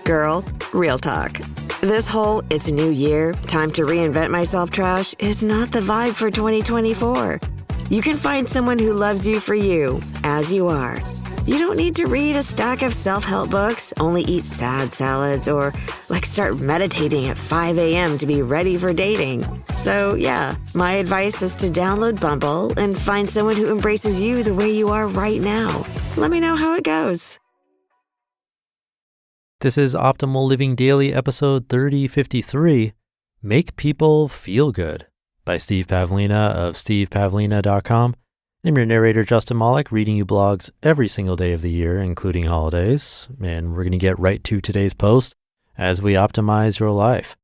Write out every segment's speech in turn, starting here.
Girl, real talk. This whole "it's a new year, time to reinvent myself" trash is not the vibe for 2024. You can find someone who loves you for you, as you are. You don't need to read a stack of self-help books, only eat sad salads, or start meditating at 5 a.m. to be ready for dating. So yeah, my advice is to download Bumble and find someone who embraces you the way you are right now. Let me know how it goes. This is Optimal Living Daily, episode 3053, Make People Feel Good, by Steve Pavlina of stevepavlina.com. I'm your narrator, Justin Malik, reading you blogs every single day of the year, including holidays. And we're going to get right to today's post as we optimize your life.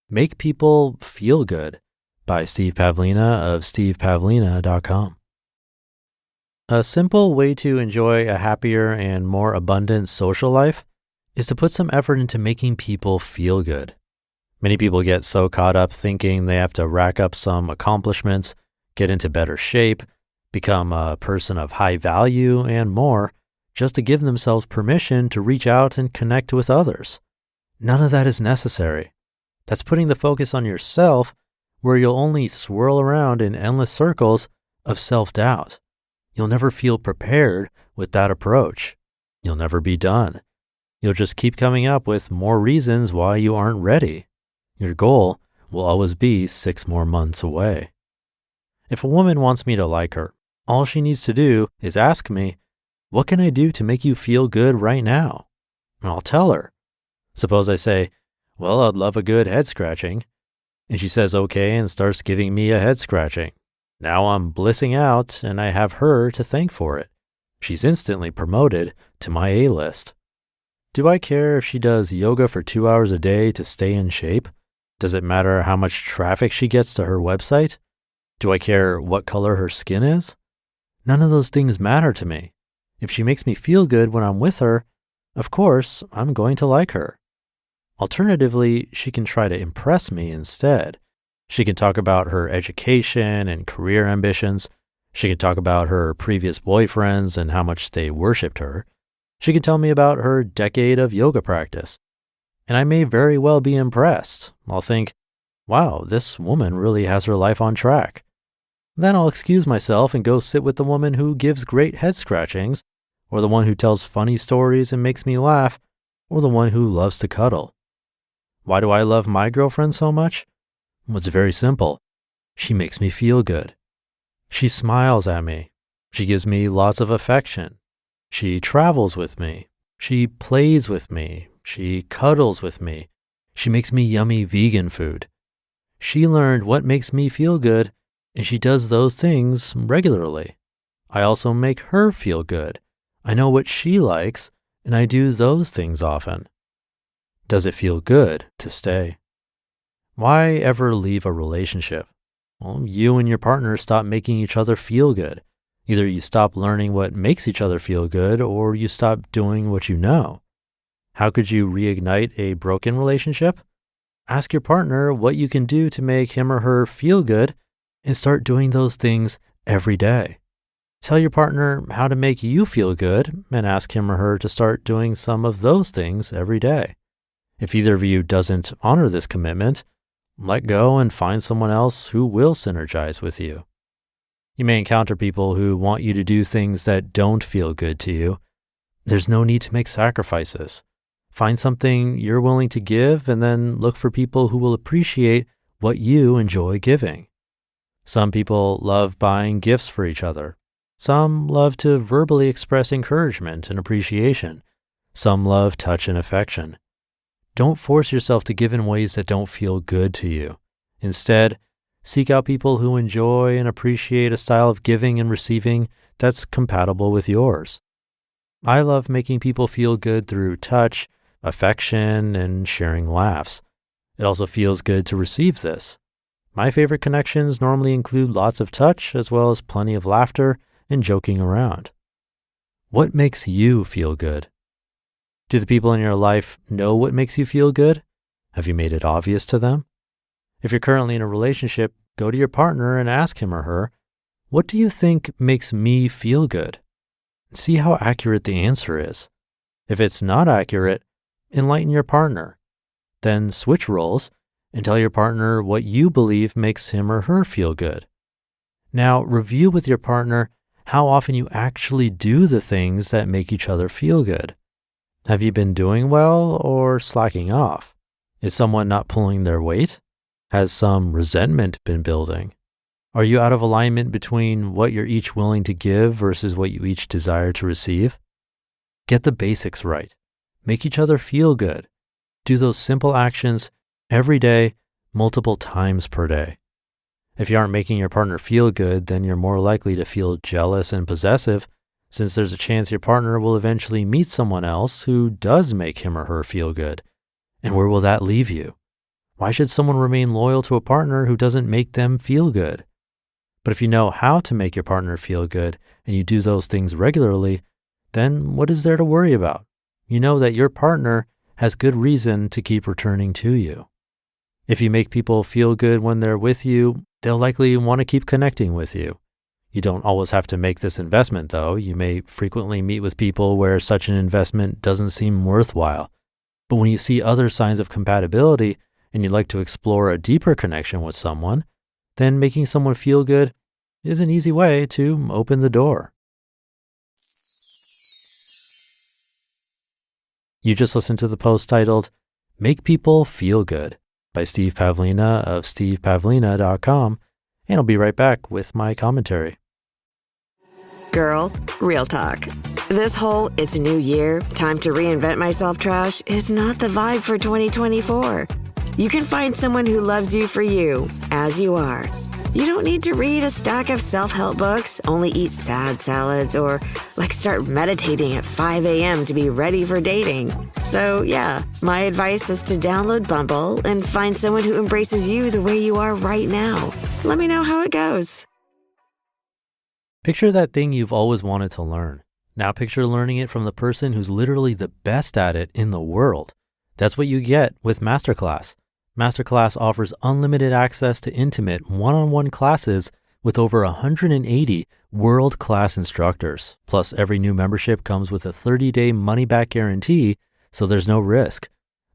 Make People Feel Good, by Steve Pavlina of stevepavlina.com. A simple way to enjoy a happier and more abundant social life is to put some effort into making people feel good. Many people get so caught up thinking they have to rack up some accomplishments, get into better shape, become a person of high value, and more, just to give themselves permission to reach out and connect with others. None of that is necessary. That's putting the focus on yourself, where you'll only swirl around in endless circles of self-doubt. You'll never feel prepared with that approach. You'll never be done. You'll just keep coming up with more reasons why you aren't ready. Your goal will always be 6 more months away. If a woman wants me to like her, all she needs to do is ask me, "What can I do to make you feel good right now?" And I'll tell her. Suppose I say, "Well, I'd love a good head scratching." And she says okay and starts giving me a head scratching. Now I'm blissing out and I have her to thank for it. She's instantly promoted to my A-list. Do I care if she does yoga for 2 hours a day to stay in shape? Does it matter how much traffic she gets to her website? Do I care what color her skin is? None of those things matter to me. If she makes me feel good when I'm with her, of course, I'm going to like her. Alternatively, she can try to impress me instead. She can talk about her education and career ambitions. She can talk about her previous boyfriends and how much they worshipped her. She can tell me about her decade of yoga practice. And I may very well be impressed. I'll think, wow, this woman really has her life on track. Then I'll excuse myself and go sit with the woman who gives great head scratchings, or the one who tells funny stories and makes me laugh, or the one who loves to cuddle. Why do I love my girlfriend so much? Well, it's very simple. She makes me feel good. She smiles at me. She gives me lots of affection. She travels with me. She plays with me. She cuddles with me. She makes me yummy vegan food. She learned what makes me feel good, and she does those things regularly. I also make her feel good. I know what she likes, and I do those things often. Does it feel good to stay? Why ever leave a relationship? Well, you and your partner stop making each other feel good. Either you stop learning what makes each other feel good, or you stop doing what you know. How could you reignite a broken relationship? Ask your partner what you can do to make him or her feel good and start doing those things every day. Tell your partner how to make you feel good and ask him or her to start doing some of those things every day. If either of you doesn't honor this commitment, let go and find someone else who will synergize with you. You may encounter people who want you to do things that don't feel good to you. There's no need to make sacrifices. Find something you're willing to give and then look for people who will appreciate what you enjoy giving. Some people love buying gifts for each other. Some love to verbally express encouragement and appreciation. Some love touch and affection. Don't force yourself to give in ways that don't feel good to you. Instead, seek out people who enjoy and appreciate a style of giving and receiving that's compatible with yours. I love making people feel good through touch, affection, and sharing laughs. It also feels good to receive this. My favorite connections normally include lots of touch as well as plenty of laughter and joking around. What makes you feel good? Do the people in your life know what makes you feel good? Have you made it obvious to them? If you're currently in a relationship, go to your partner and ask him or her, "What do you think makes me feel good?" See how accurate the answer is. If it's not accurate, enlighten your partner. Then switch roles and tell your partner what you believe makes him or her feel good. Now, review with your partner how often you actually do the things that make each other feel good. Have you been doing well or slacking off? Is someone not pulling their weight? Has some resentment been building? Are you out of alignment between what you're each willing to give versus what you each desire to receive? Get the basics right. Make each other feel good. Do those simple actions every day, multiple times per day. If you aren't making your partner feel good, then you're more likely to feel jealous and possessive, since there's a chance your partner will eventually meet someone else who does make him or her feel good. And where will that leave you? Why should someone remain loyal to a partner who doesn't make them feel good? But if you know how to make your partner feel good and you do those things regularly, then what is there to worry about? You know that your partner has good reason to keep returning to you. If you make people feel good when they're with you, they'll likely want to keep connecting with you. You don't always have to make this investment, though. You may frequently meet with people where such an investment doesn't seem worthwhile. But when you see other signs of compatibility and you'd like to explore a deeper connection with someone, then making someone feel good is an easy way to open the door. You just listened to the post titled, Make People Feel Good by Steve Pavlina of stevepavlina.com, and I'll be right back with my commentary. Girl, real talk. This whole it's new year, time to reinvent myself trash is not the vibe for 2024. You can find someone who loves you for you, as you are. You don't need to read a stack of self-help books, only eat sad salads, or start meditating at 5 a.m. to be ready for dating. So yeah, my advice is to download Bumble and find someone who embraces you the way you are right now. Let me know how it goes. Picture that thing you've always wanted to learn. Now picture learning it from the person who's literally the best at it in the world. That's what you get with Masterclass. Masterclass offers unlimited access to intimate one-on-one classes with over 180 world-class instructors. Plus, every new membership comes with a 30-day money-back guarantee, so there's no risk.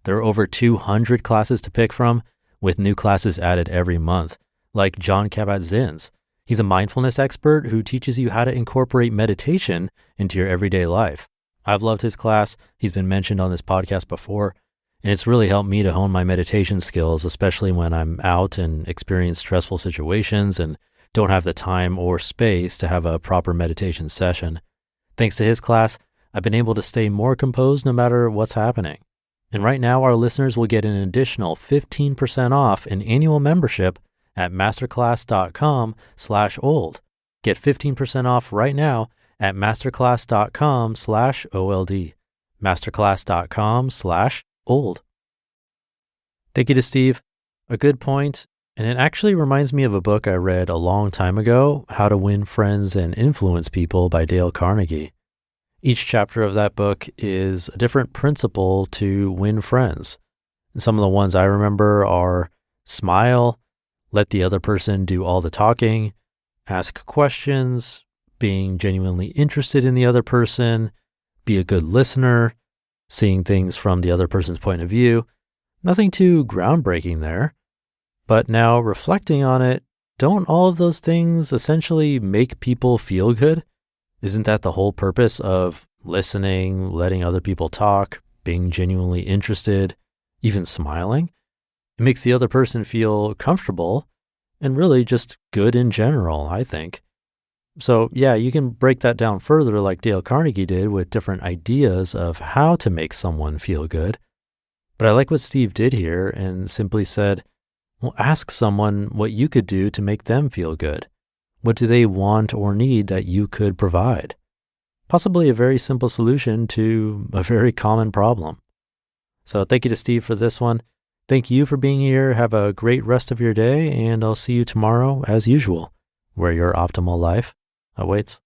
There are over 200 classes to pick from, with new classes added every month, like John Kabat-Zinn's. He's a mindfulness expert who teaches you how to incorporate meditation into your everyday life. I've loved his class. He's been mentioned on this podcast before. And it's really helped me to hone my meditation skills, especially when I'm out and experience stressful situations and don't have the time or space to have a proper meditation session. Thanks to his class, I've been able to stay more composed no matter what's happening. And right now, our listeners will get an additional 15% off an annual membership at masterclass.com/old. Get 15% off right now at masterclass.com/OLD. masterclass.com/old. Thank you to Steve. A good point, and it actually reminds me of a book I read a long time ago, How to Win Friends and Influence People by Dale Carnegie. Each chapter of that book is a different principle to win friends. And some of the ones I remember are smile, let the other person do all the talking, ask questions, being genuinely interested in the other person, be a good listener, seeing things from the other person's point of view. Nothing too groundbreaking there. But now reflecting on it, don't all of those things essentially make people feel good? Isn't that the whole purpose of listening, letting other people talk, being genuinely interested, even smiling? It makes the other person feel comfortable and really just good in general, I think. So yeah, you can break that down further like Dale Carnegie did with different ideas of how to make someone feel good. But I like what Steve did here and simply said, well, ask someone what you could do to make them feel good. What do they want or need that you could provide? Possibly a very simple solution to a very common problem. So thank you to Steve for this one. Thank you for being here. Have a great rest of your day, and I'll see you tomorrow as usual, where your optimal life awaits.